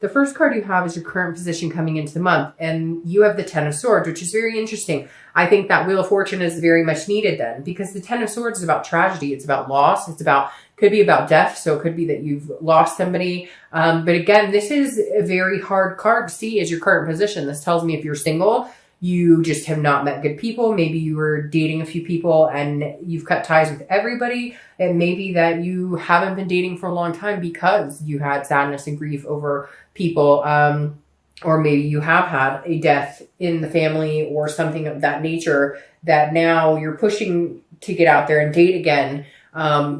The first card you have is your current position coming into the month, and you have the Ten of Swords, which is very interesting. I think that Wheel of Fortune is very much needed then, because the Ten of Swords is about tragedy. It's about loss. Could be about death. So it could be that you've lost somebody. But again, this is a very hard card to see as your current position. This tells me if you're single, you just have not met good people. Maybe you were dating a few people and you've cut ties with everybody. And maybe that you haven't been dating for a long time because you had sadness and grief over people. Or maybe you have had a death in the family or something of that nature that now you're pushing to get out there and date again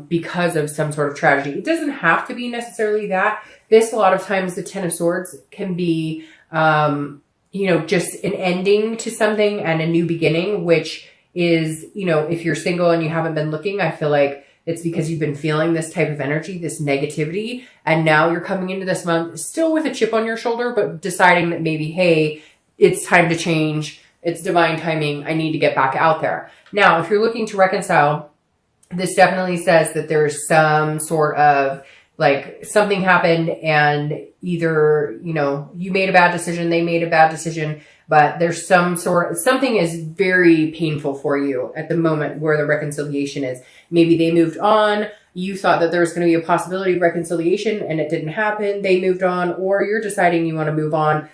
because of some sort of tragedy. It doesn't have to be necessarily that. This, a lot of times, the Ten of Swords can be just an ending to something and a new beginning, which is, if you're single and you haven't been looking, I feel like it's because you've been feeling this type of energy, this negativity, and now you're coming into this month still with a chip on your shoulder, but deciding that maybe, hey, it's time to change. It's divine timing. I need to get back out there. Now, if you're looking to reconcile, this definitely says that there's some sort of like something happened and either, you made a bad decision, they made a bad decision, but there's something is very painful for you at the moment where the reconciliation is. Maybe they moved on. You thought that there was going to be a possibility of reconciliation and it didn't happen. They moved on, or you're deciding you want to move on.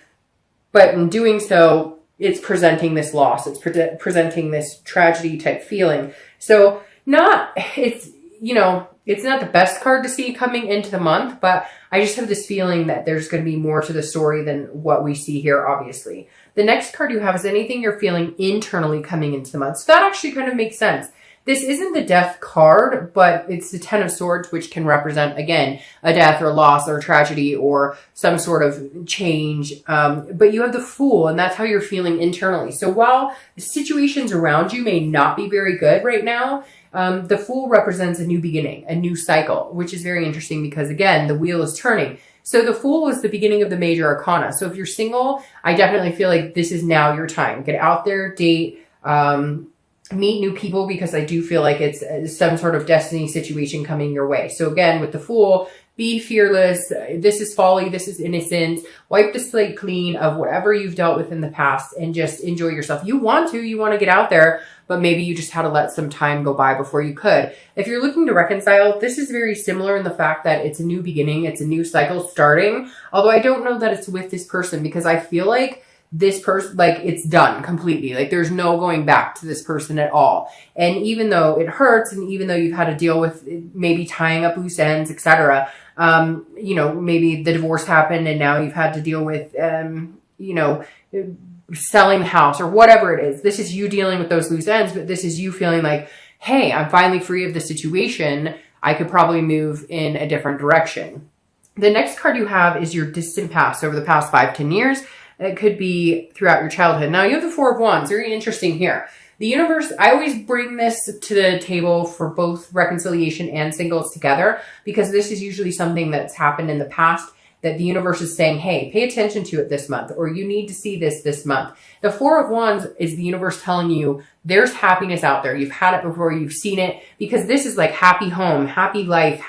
But in doing so, it's presenting this loss. It's presenting this tragedy type feeling. So it's not the best card to see coming into the month, but I just have this feeling that there's going to be more to the story than what we see here, obviously. The next card you have is anything you're feeling internally coming into the month. So that actually kind of makes sense. This isn't the death card, but it's the Ten of Swords, which can represent, again, a death or loss or tragedy or some sort of change. But you have the Fool, and that's how you're feeling internally. So while the situations around you may not be very good right now, the Fool represents a new beginning, a new cycle, which is very interesting because, again, the wheel is turning. So the Fool is the beginning of the major arcana. So if you're single, I definitely feel like this is now your time. Get out there, date, meet new people, because I do feel like it's some sort of destiny situation coming your way. So again, with the Fool, be fearless. This is folly. This is innocence. Wipe the slate clean of whatever you've dealt with in the past and just enjoy yourself. You want to get out there, but maybe you just had to let some time go by before you could. If you're looking to reconcile, this is very similar in the fact that it's a new beginning. It's a new cycle starting. Although I don't know that it's with this person, because I feel like this person, like, it's done completely. Like, there's no going back to this person at all. And even though it hurts, and even though you've had to deal with maybe tying up loose ends, etc., maybe the divorce happened and now you've had to deal with, selling the house or whatever it is. This is you dealing with those loose ends, but this is you feeling like, hey, I'm finally free of the situation. I could probably move in a different direction. The next card you have is your distant past, over the past 5-10 years. It could be throughout your childhood. Now you have the Four of Wands. Very interesting here. The universe, I always bring this to the table for both reconciliation and singles together, because this is usually something that's happened in the past that the universe is saying, hey, pay attention to it this month, or you need to see this month. The Four of Wands is the universe telling you there's happiness out there. You've had it before, you've seen it, because this is like happy home, happy life,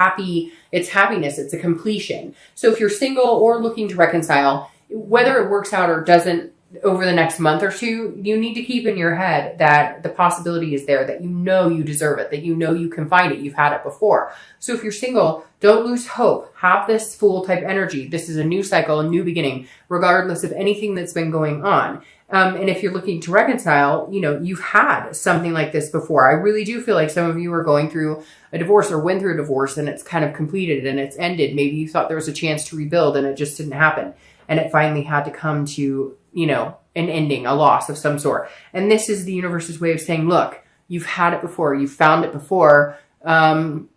it's happiness, it's a completion. So if you're single or looking to reconcile, whether it works out or doesn't over the next month or two, you need to keep in your head that the possibility is there, that you deserve it, that you can find it, you've had it before. So if you're single, don't lose hope. Have this Fool type energy. This is a new cycle, a new beginning, regardless of anything that's been going on. And if you're looking to reconcile, you've had something like this before. I really do feel like some of you are going through a divorce or went through a divorce and it's kind of completed and it's ended. Maybe you thought there was a chance to rebuild and it just didn't happen. And it finally had to come to, an ending, a loss of some sort. And this is the universe's way of saying, look, you've had it before. You've found it before. And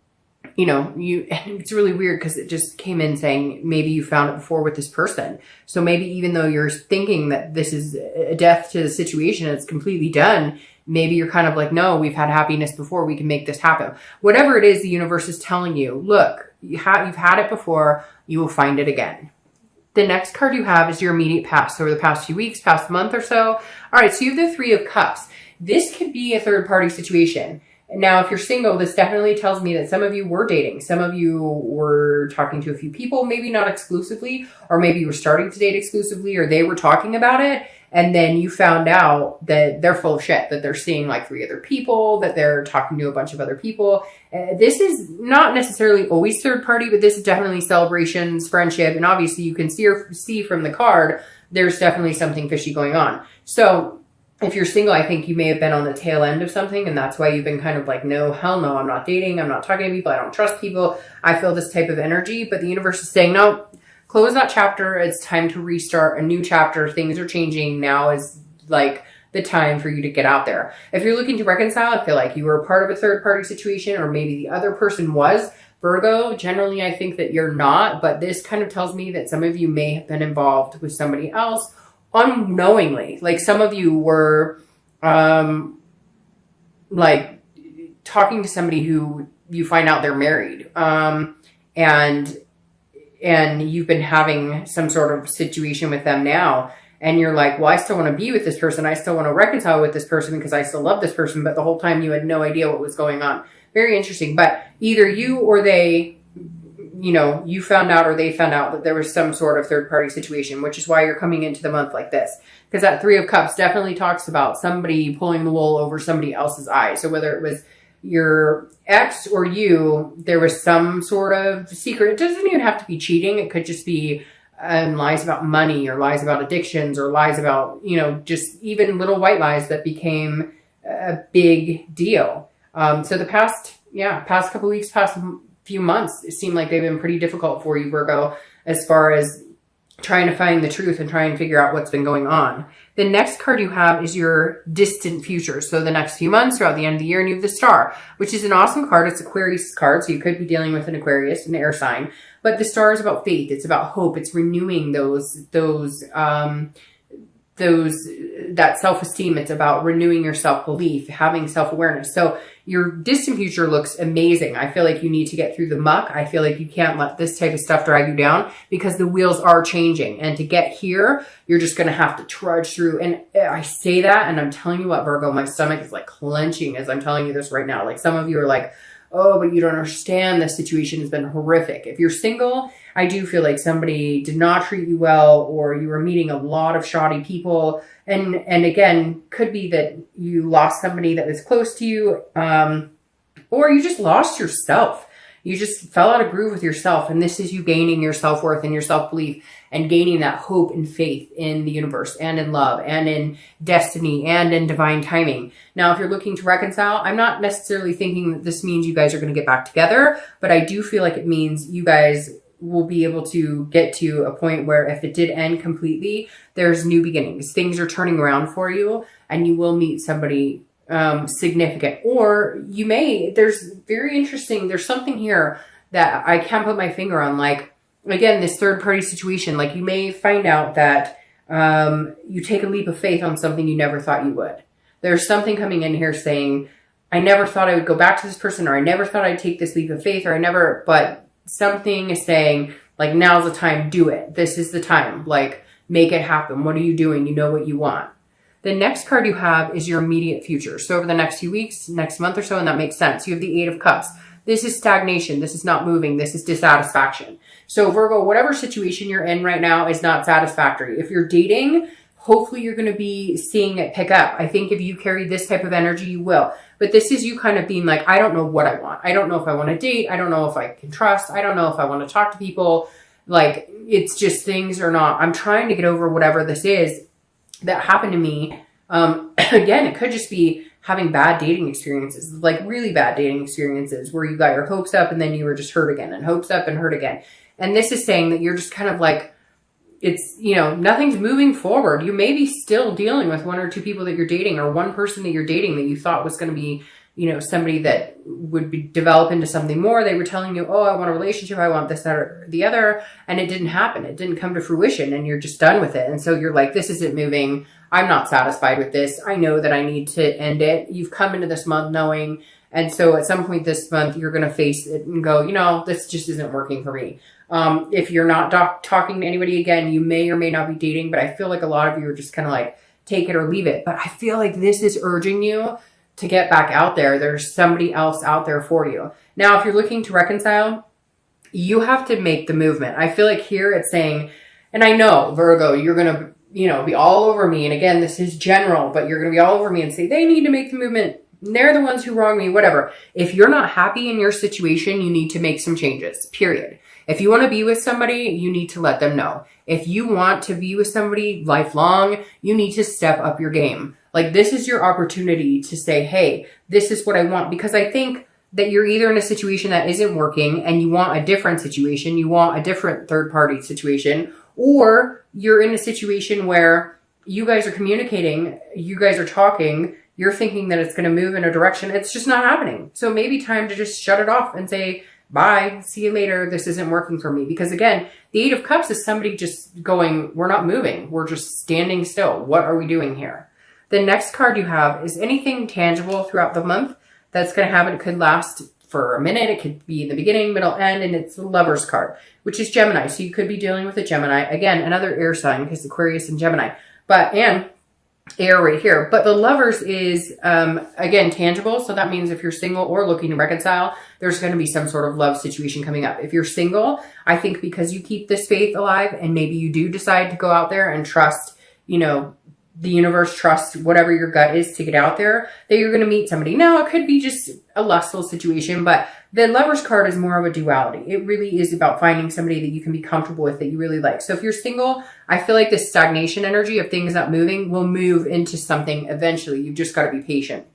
it's really weird because it just came in saying maybe you found it before with this person. So maybe even though you're thinking that this is a death to the situation, it's completely done, maybe you're kind of like, no, we've had happiness before. We can make this happen. Whatever it is, the universe is telling you, look, you've had it before. You will find it again. The next card you have is your immediate past, over the past few weeks, past month or so. All right, so you have the Three of Cups. This could be a third-party situation. Now, if you're single, this definitely tells me that some of you were dating. Some of you were talking to a few people, maybe not exclusively, or maybe you were starting to date exclusively, or they were talking about it. And then you found out that they're full of shit, that they're seeing like 3 other people, that they're talking to a bunch of other people. This is not necessarily always third party, but this is definitely celebrations, friendship. And obviously you can see from the card, there's definitely something fishy going on. So if you're single, I think you may have been on the tail end of something, and that's why you've been kind of like, no, hell no, I'm not dating. I'm not talking to people. I don't trust people. I feel this type of energy, but the universe is saying, no, close that chapter. It's time to restart a new chapter. Things are changing. Now is like the time for you to get out there. If you're looking to reconcile, I feel like you were a part of a third party situation, or maybe the other person was. Virgo, generally, I think that you're not, but this kind of tells me that some of you may have been involved with somebody else unknowingly. Like some of you were like talking to somebody who you find out they're married, and you've been having some sort of situation with them now, and you're like, well, I still want to be with this person. I still want to reconcile with this person because I still love this person. But the whole time you had no idea what was going on. Very interesting. But either you or they, you know, you found out or they found out that there was some sort of third party situation, which is why you're coming into the month like this. Because that 3 of Cups definitely talks about somebody pulling the wool over somebody else's eyes. So whether it was your ex or you, there was some sort of secret. It doesn't even have to be cheating. It could just be lies about money, or lies about addictions, or lies about, you know, just even little white lies that became a big deal. So the past couple weeks, past few months, it seemed like they've been pretty difficult for you, Virgo, as far as trying to find the truth and try and figure out what's been going on. The next card you have is your distant future. So the next few months throughout the end of the year, and you have the Star, which is an awesome card. It's Aquarius card. So you could be dealing with an Aquarius, an air sign, but the Star is about faith. It's about hope. It's renewing that self-esteem. It's about renewing your self-belief, having self-awareness. So your distant future looks amazing. I feel like you need to get through the muck. I feel like you can't let this type of stuff drag you down, because the wheels are changing. And to get here, you're just going to have to trudge through. And I say that, and I'm telling you what, Virgo, my stomach is like clenching as I'm telling you this right now. Like some of you are like, oh, but you don't understand. The situation has been horrific. If you're single, I do feel like somebody did not treat you well, or you were meeting a lot of shoddy people. And again, could be that you lost somebody that was close to you, or you just lost yourself. You just fell out of groove with yourself. And this is you gaining your self-worth and your self-belief, and gaining that hope and faith in the universe, and in love, and in destiny, and in divine timing. Now, if you're looking to reconcile, I'm not necessarily thinking that this means you guys are going to get back together, but I do feel like it means you guys will be able to get to a point where if it did end completely, there's new beginnings. Things are turning around for you, and you will meet somebody significant. Or you may, there's something here that I can't put my finger on. Like, again, this third party situation, like you may find out that you take a leap of faith on something you never thought you would. There's something coming in here saying, I never thought I would go back to this person, or I never thought I'd take this leap of faith, but something is saying, like, now's the time, do it. This is the time, like, make it happen. What are you doing? You know what you want. The next card you have is your immediate future. So over the next few weeks, next month or so, and that makes sense. You have the 8 of Cups. This is stagnation. This is not moving. This is dissatisfaction. So Virgo, whatever situation you're in right now is not satisfactory. If you're dating, hopefully you're going to be seeing it pick up. I think if you carry this type of energy, you will. But this is you kind of being like, I don't know what I want. I don't know if I want to date. I don't know if I can trust. I don't know if I want to talk to people. Like, it's just things are not, I'm trying to get over whatever this is that happened to me. Again, it could just be having bad dating experiences, like really bad dating experiences where you got your hopes up and then you were just hurt again, and hopes up and hurt again. And this is saying that you're just kind of like, it's, you know, nothing's moving forward. You may be still dealing with 1 or 2 people that you're dating, or one person that you're dating that you thought was going to be, you know, somebody that would develop into something more. They were telling you, oh, I want a relationship. I want this, that, or the other. And it didn't happen. It didn't come to fruition, and you're just done with it. And so you're like, this isn't moving. I'm not satisfied with this. I know that I need to end it. You've come into this month knowing. And so at some point this month, you're going to face it and go, you know, this just isn't working for me. If you're not talking to anybody again, you may or may not be dating, but I feel like a lot of you are just kind of like, take it or leave it. But I feel like this is urging you to get back out there. There's somebody else out there for you. Now, if you're looking to reconcile, you have to make the movement. I feel like here it's saying, and I know, Virgo, you're going to, be all over me. And again, this is general, but you're going to be all over me and say, they need to make the movement. They're the ones who wrong me, whatever. If you're not happy in your situation, you need to make some changes, period. If you want to be with somebody, you need to let them know. If you want to be with somebody lifelong, you need to step up your game. Like, this is your opportunity to say, hey, this is what I want. Because I think that you're either in a situation that isn't working and you want a different situation, you want a different third party situation, or you're in a situation where you guys are communicating, you guys are talking, you're thinking that it's going to move in a direction. It's just not happening. So maybe time to just shut it off and say, bye, see you later. This isn't working for me. Because again, the Eight of Cups is somebody just going, we're not moving. We're just standing still. What are we doing here? The next card you have is anything tangible throughout the month that's going to happen. It could last for a minute. It could be in the beginning, middle, end, and it's the Lover's card, which is Gemini. So you could be dealing with a Gemini. Again, another air sign because Aquarius and Gemini. And air right here. But the Lovers is, again, tangible. So that means if you're single or looking to reconcile, there's going to be some sort of love situation coming up. If you're single, I think because you keep this faith alive and maybe you do decide to go out there and trust, the universe, trust whatever your gut is to get out there, that you're going to meet somebody. Now, it could be just a lustful situation, but the Lover's card is more of a duality. It really is about finding somebody that you can be comfortable with, that you really like. So if you're single, I feel like this stagnation energy of things not moving will move into something eventually. You've just got to be patient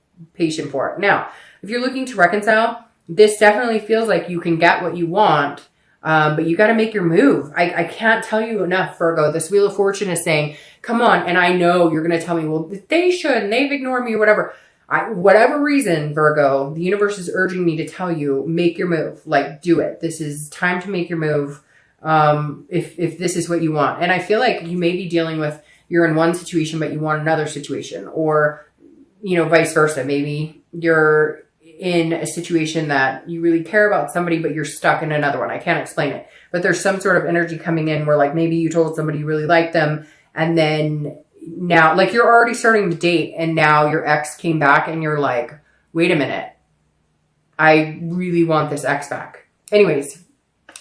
for it. Now, if you're looking to reconcile, this definitely feels like you can get what you want, but you got to make your move. I can't tell you enough, Virgo. This Wheel of Fortune is saying, come on. And I know you're going to tell me, well, they should, and they've ignored me or whatever. Whatever reason, Virgo, the universe is urging me to tell you, make your move. Like, do it. This is time to make your move. If this is what you want. And I feel like you may be dealing with, you're in one situation, but you want another situation, or, vice versa. Maybe you're in a situation that you really care about somebody, but you're stuck in another one. I can't explain it, but there's some sort of energy coming in where, like, maybe you told somebody you really liked them, and then now, like, you're already starting to date, and now your ex came back and you're like, wait a minute, I really want this ex back. Anyways,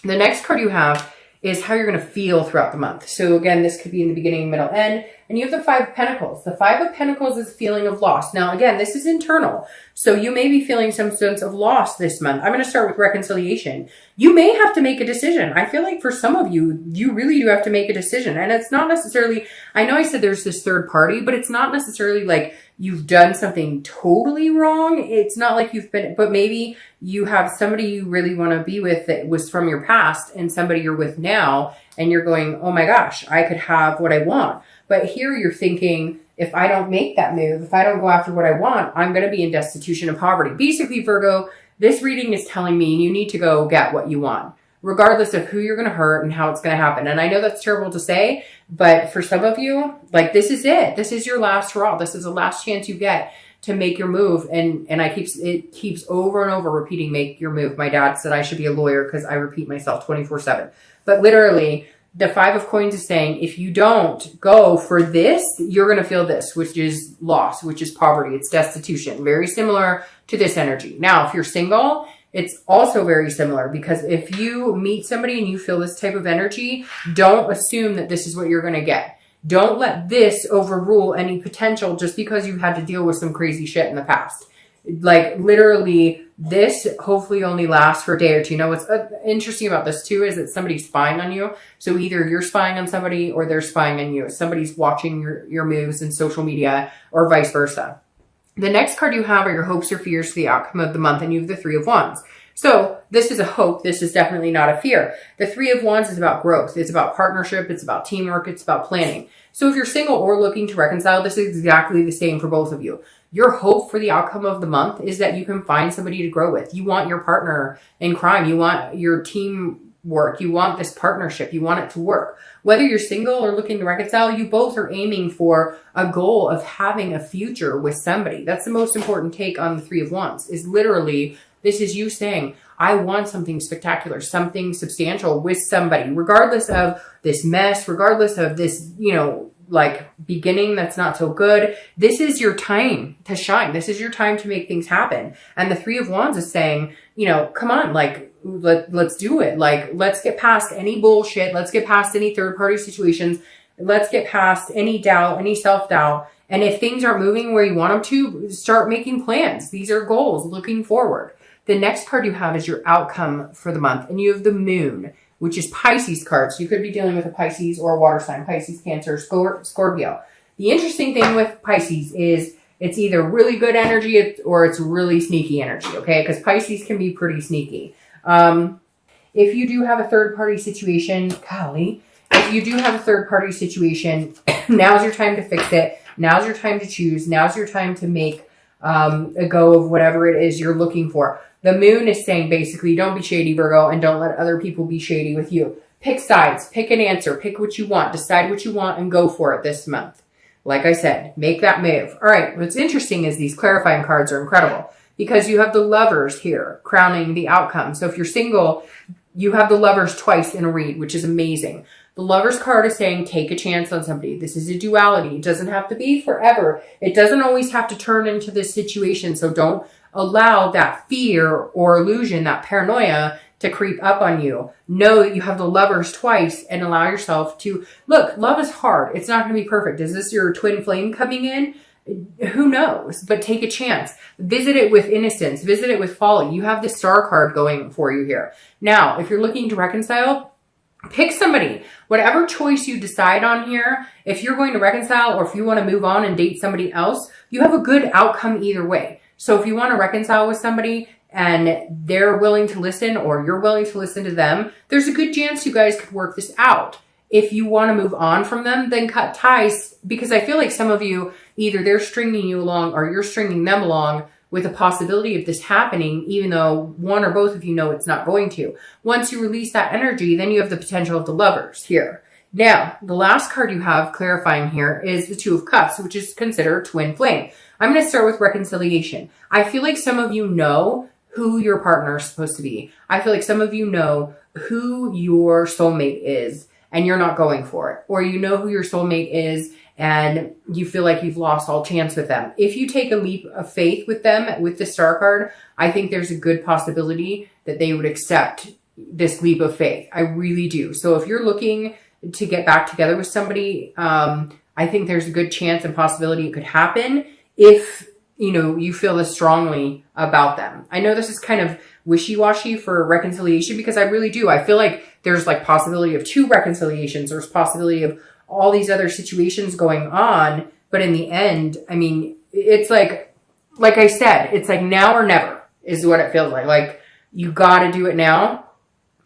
the next card you have is how you're going to feel throughout the month. So again, this could be in the beginning, middle, end. And you have the Five of Pentacles. The Five of Pentacles is a feeling of loss. Now, again, this is internal. So you may be feeling some sense of loss this month. I'm going to start with reconciliation. You may have to make a decision. I feel like for some of you, you really do have to make a decision. And it's not necessarily, I know I said there's this third party, but it's not necessarily like you've done something totally wrong. It's not like you've been, but maybe you have somebody you really want to be with that was from your past and somebody you're with now, and you're going, oh my gosh, I could have what I want. But here you're thinking, if I don't make that move, if I don't go after what I want, I'm going to be in destitution and poverty. Basically, Virgo, this reading is telling me you need to go get what you want, regardless of who you're going to hurt and how it's going to happen. And I know that's terrible to say, but for some of you, like, this is it. This is your last hurrah. This is the last chance you get to make your move. And it keeps over and over repeating, make your move. My dad said I should be a lawyer because I repeat myself 24/7. But literally, the Five of Coins is saying, if you don't go for this, you're going to feel this, which is loss, which is poverty. It's destitution. Very similar to this energy. Now, if you're single, it's also very similar, because if you meet somebody and you feel this type of energy, don't assume that this is what you're going to get. Don't let this overrule any potential just because you've had to deal with some crazy shit in the past. Like, literally, this hopefully only lasts for a day or two. You know, what's interesting about this too is that somebody's spying on you. So either you're spying on somebody or they're spying on you. Somebody's watching your moves in social media, or vice versa. The next card you have are your hopes or fears for the outcome of the month, and you have the Three of Wands. So this is a hope. This is definitely not a fear. The Three of Wands is about growth. It's about partnership. It's about teamwork. It's about planning. So if you're single or looking to reconcile, this is exactly the same for both of you. Your hope for the outcome of the month is that you can find somebody to grow with. You want your partner in crime. You want your teamwork. You want this partnership. You want it to work. Whether you're single or looking to reconcile, you both are aiming for a goal of having a future with somebody. That's the most important take on the Three of Wands, is literally, this is you saying, I want something spectacular, something substantial with somebody, regardless of this mess, regardless of this, like beginning that's not so good. This is your time to shine. This is your time to make things happen. And the Three of Wands is saying, you know, come on, like, let's do it. Like, let's get past any bullshit. Let's get past any third party situations. Let's get past any doubt, any self-doubt. And if things aren't moving where you want them to, start making plans. These are goals looking forward. The next card you have is your outcome for the month. And you have the Moon, which is Pisces card. So you could be dealing with a Pisces or a water sign, Pisces, Cancer, Scorpio. The interesting thing with Pisces is it's either really good energy or it's really sneaky energy, okay? Because Pisces can be pretty sneaky. If you do have a third-party situation, golly, if you do have a third-party situation, now's your time to fix it. Now's your time to choose. Now's your time to make a go of whatever it is you're looking for. The Moon is saying basically, don't be shady, Virgo, and don't let other people be shady with you. Pick sides, pick an answer, pick what you want, decide what you want, and go for it this month. Like I said, make that move. All right, what's interesting is these clarifying cards are incredible because you have the Lovers here crowning the outcome. So if you're single, you have the Lovers twice in a read, which is amazing. The Lovers card is saying take a chance on somebody. This is a duality. It doesn't have to be forever. It doesn't always have to turn into this situation. So don't allow that fear or illusion, that paranoia to creep up on you. Know that you have the Lovers twice and allow yourself to, look, love is hard. It's not going to be perfect. Is this your twin flame coming in? Who knows? But take a chance. Visit it with innocence. Visit it with folly. You have the Star card going for you here. Now, if you're looking to reconcile, pick somebody. Whatever choice you decide on here, if you're going to reconcile or if you want to move on and date somebody else, you have a good outcome either way. So if you want to reconcile with somebody and they're willing to listen or you're willing to listen to them, there's a good chance you guys could work this out. If you want to move on from them, then cut ties, because I feel like some of you, either they're stringing you along or you're stringing them along with a possibility of this happening, even though one or both of you know it's not going to. Once you release that energy, then you have the potential of the Lovers here. Now, the last card you have clarifying here is the Two of Cups, which is considered twin flame. I'm going to start with reconciliation. I feel like some of you know who your partner is supposed to be. I feel like some of you know who your soulmate is and you're not going for it. Or you know who your soulmate is and you feel like you've lost all chance with them. If you take a leap of faith with them, with the Star card, I think there's a good possibility that they would accept this leap of faith. I really do. So if you're looking to get back together with somebody, I think there's a good chance and possibility it could happen if, you know, you feel this strongly about them. I know this is kind of wishy-washy for reconciliation because I really do. I feel like there's like possibility of 2 reconciliations. There's possibility of all these other situations going on. But in the end, I mean, it's like I said, it's like now or never is what it feels like. Like you got to do it now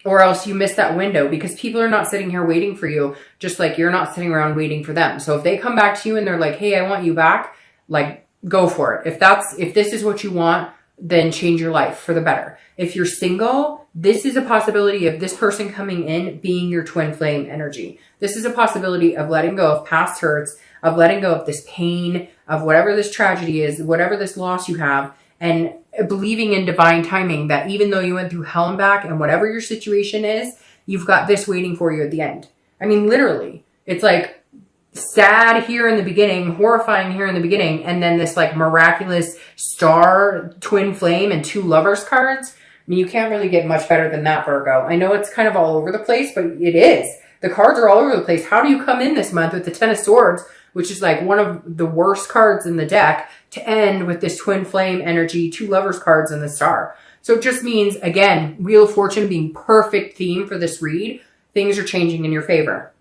or else you miss that window, because people are not sitting here waiting for you, just like you're not sitting around waiting for them. So if they come back to you and they're like, hey, I want you back, like go for it. If this is what you want, then change your life for the better. If you're single, this is a possibility of this person coming in being your twin flame energy. This is a possibility of letting go of past hurts, of letting go of this pain, of whatever this tragedy is, whatever this loss you have, and believing in divine timing that even though you went through hell and back and whatever your situation is, you've got this waiting for you at the end. I mean, literally, it's like sad here in the beginning, horrifying here in the beginning, and then this like miraculous Star, twin flame, and 2 Lovers cards. I mean, you can't really get much better than that, Virgo. I know it's kind of all over the place, but it is. The cards are all over the place. How do you come in this month with the 10 of Swords, which is like one of the worst cards in the deck, to end with this twin flame energy, 2 Lovers cards, and the Star? So it just means, again, Wheel of Fortune being perfect theme for this read. Things are changing in your favor.